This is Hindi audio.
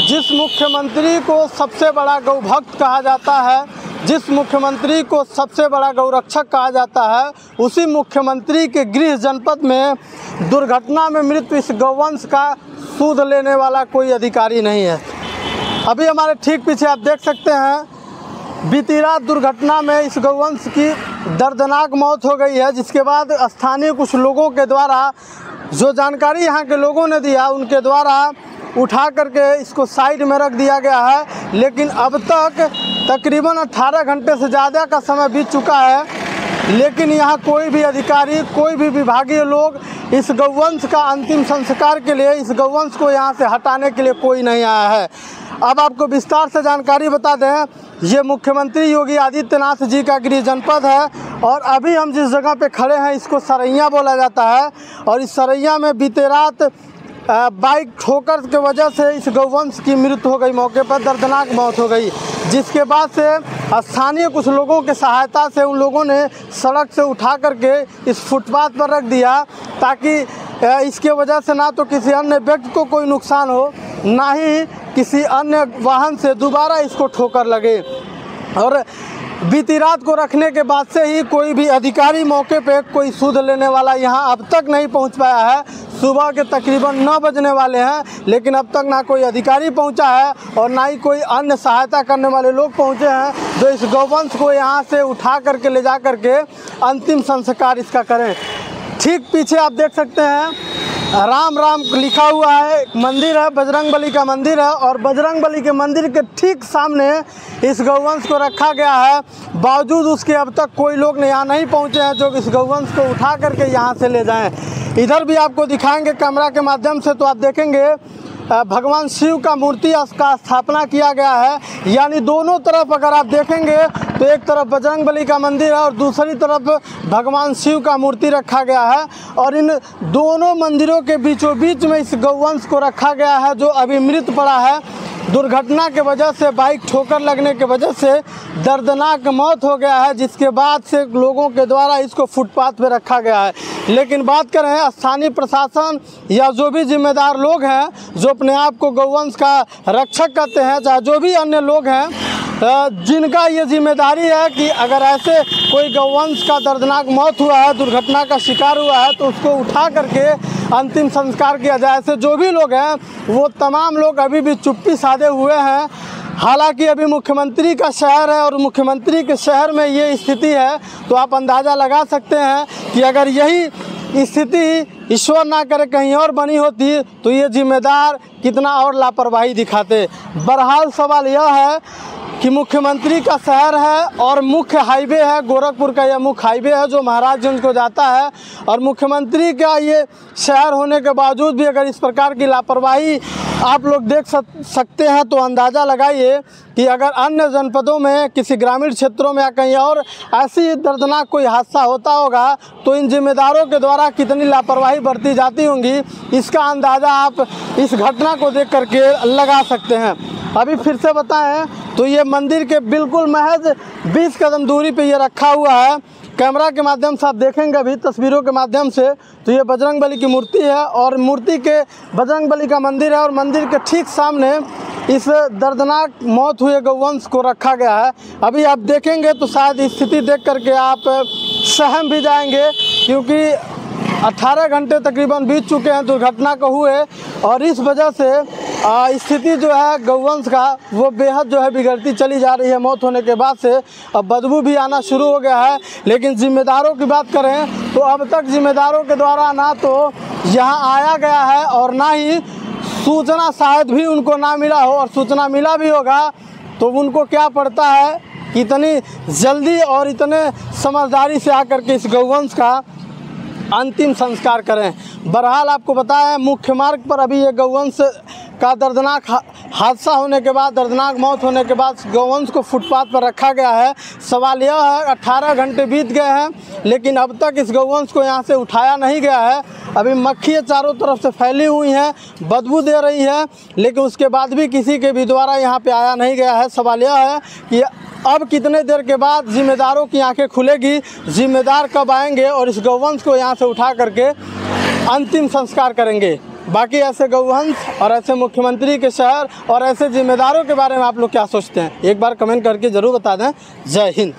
जिस मुख्यमंत्री को सबसे बड़ा गौभक्त कहा जाता है, जिस मुख्यमंत्री को सबसे बड़ा गौरक्षक कहा जाता है, उसी मुख्यमंत्री के गृह जनपद में दुर्घटना में मृत इस गौवंश का सूद लेने वाला कोई अधिकारी नहीं है। अभी हमारे ठीक पीछे आप देख सकते हैं, बीती रात दुर्घटना में इस गौवंश की दर्दनाक मौत हो गई है, जिसके बाद स्थानीय कुछ लोगों के द्वारा जो जानकारी यहाँ के लोगों ने दिया, उनके द्वारा उठा करके इसको साइड में रख दिया गया है। लेकिन अब तक तकरीबन 18 घंटे से ज़्यादा का समय बीत चुका है, लेकिन यहाँ कोई भी अधिकारी, कोई भी विभागीय लोग इस गौवंश का अंतिम संस्कार के लिए, इस गौवंश को यहाँ से हटाने के लिए कोई नहीं आया है। अब आपको विस्तार से जानकारी बता दें, ये मुख्यमंत्री योगी आदित्यनाथ जी का गृह जनपद है और अभी हम जिस जगह पे खड़े हैं इसको सरैया बोला जाता है। और इस सरैया में बीते रात बाइक ठोकर के वजह से इस गौवंश की मृत्यु हो गई, मौके पर दर्दनाक मौत हो गई, जिसके बाद से स्थानीय कुछ लोगों के सहायता से उन लोगों ने सड़क से उठा करके इस फुटपाथ पर रख दिया, ताकि इसके वजह से ना तो किसी अन्य व्यक्ति को कोई नुकसान हो, ना ही किसी अन्य वाहन से दोबारा इसको ठोकर लगे। और बीती रात को रखने के बाद से ही कोई भी अधिकारी मौके पे, कोई सूद लेने वाला यहाँ अब तक नहीं पहुँच पाया है। सुबह के तकरीबन 9 बजने वाले हैं, लेकिन अब तक ना कोई अधिकारी पहुंचा है और ना ही कोई अन्य सहायता करने वाले लोग पहुंचे हैं जो इस गौवंश को यहां से उठा करके ले जा करके अंतिम संस्कार इसका करें। ठीक पीछे आप देख सकते हैं, राम राम लिखा हुआ है, मंदिर है, बजरंगबली का मंदिर है और बजरंगबली के मंदिर के ठीक सामने इस गौवंश को रखा गया है। बावजूद उसके अब तक कोई लोग यहाँ नहीं पहुँचे हैं जो इस गौवंश को उठा करके यहाँ से ले जाएं। इधर भी आपको दिखाएंगे कैमरा के माध्यम से, तो आप देखेंगे भगवान शिव का मूर्ति का स्थापना किया गया है। यानी दोनों तरफ अगर आप देखेंगे तो एक तरफ बजरंगबली का मंदिर है और दूसरी तरफ भगवान शिव का मूर्ति रखा गया है। और इन दोनों मंदिरों के बीचों बीच में इस गौवंश को रखा गया है जो अभी मृत पड़ा है। दुर्घटना के वजह से, बाइक ठोकर लगने के वजह से दर्दनाक मौत हो गया है, जिसके बाद से लोगों के द्वारा इसको फुटपाथ पे रखा गया है। लेकिन बात करें स्थानीय प्रशासन या जो भी जिम्मेदार लोग हैं, जो अपने आप को गौवंश का रक्षक कहते हैं, चाहे जो भी अन्य लोग हैं, जिनका ये जिम्मेदारी है कि अगर ऐसे कोई गौवंश का दर्दनाक मौत हुआ है, दुर्घटना का शिकार हुआ है, तो उसको उठा करके अंतिम संस्कार किया जाए। ऐसे जो भी लोग हैं वो तमाम लोग अभी भी चुप्पी साधे हुए हैं। हालांकि अभी मुख्यमंत्री का शहर है और मुख्यमंत्री के शहर में ये स्थिति है, तो आप अंदाज़ा लगा सकते हैं कि अगर यही स्थिति ईश्वर ना करे कहीं और बनी होती तो ये जिम्मेदार कितना और लापरवाही दिखाते। बहरहाल सवाल यह है कि मुख्यमंत्री का शहर है और मुख्य हाईवे है, गोरखपुर का यह मुख्य हाईवे है जो महाराजगंज को जाता है, और मुख्यमंत्री का ये शहर होने के बावजूद भी अगर इस प्रकार की लापरवाही आप लोग देख सकते हैं, तो अंदाज़ा लगाइए कि अगर अन्य जनपदों में, किसी ग्रामीण क्षेत्रों में या कहीं और ऐसी दर्दनाक कोई हादसा होता होगा तो इन जिम्मेदारों के द्वारा कितनी लापरवाही बरती जाती होंगी, इसका अंदाज़ा आप इस घटना को देख करके लगा सकते हैं। अभी फिर से बताएं तो ये मंदिर के बिल्कुल महज 20 कदम दूरी पे ये रखा हुआ है। कैमरा के माध्यम से आप देखेंगे अभी तस्वीरों के माध्यम से, तो ये बजरंगबली की मूर्ति है और मूर्ति के बजरंगबली का मंदिर है और मंदिर के ठीक सामने इस दर्दनाक मौत हुए गौवंश को रखा गया है। अभी आप देखेंगे तो शायद स्थिति देख करके आप सहम भी जाएंगे, क्योंकि 18 घंटे तकरीबन बीत चुके हैं दुर्घटना को हुए और इस वजह से स्थिति जो है गौवंश का वो बेहद जो है बिगड़ती चली जा रही है। मौत होने के बाद से अब बदबू भी आना शुरू हो गया है। लेकिन जिम्मेदारों की बात करें तो अब तक जिम्मेदारों के द्वारा ना तो यहाँ आया गया है और ना ही सूचना शायद भी उनको ना मिला हो, और सूचना मिला भी होगा तो उनको क्या पड़ता है कि इतनी जल्दी और इतने समझदारी से आकर के इस गौवंश का अंतिम संस्कार करें। बहरहाल आपको बताया, मुख्य मार्ग पर अभी ये गौवंश का दर्दनाक हादसा होने के बाद, दर्दनाक मौत होने के बाद गौवंश को फुटपाथ पर रखा गया है। सवाल यह है 18 घंटे बीत गए हैं लेकिन अब तक इस गौवंश को यहाँ से उठाया नहीं गया है। अभी मक्खियाँ चारों तरफ से फैली हुई हैं, बदबू दे रही है, लेकिन उसके बाद भी किसी के भी द्वारा यहाँ पे आया नहीं गया है। सवाल यह है कि अब कितने देर के बाद जिम्मेदारों की आंखें खुलेगी, जिम्मेदार कब आएंगे और इस गौवंश को यहाँ से उठा करके अंतिम संस्कार करेंगे। बाकी ऐसे गौवंश और ऐसे मुख्यमंत्री के शहर और ऐसे जिम्मेदारों के बारे में आप लोग क्या सोचते हैं, एक बार कमेंट करके ज़रूर बता दें। जय हिंद।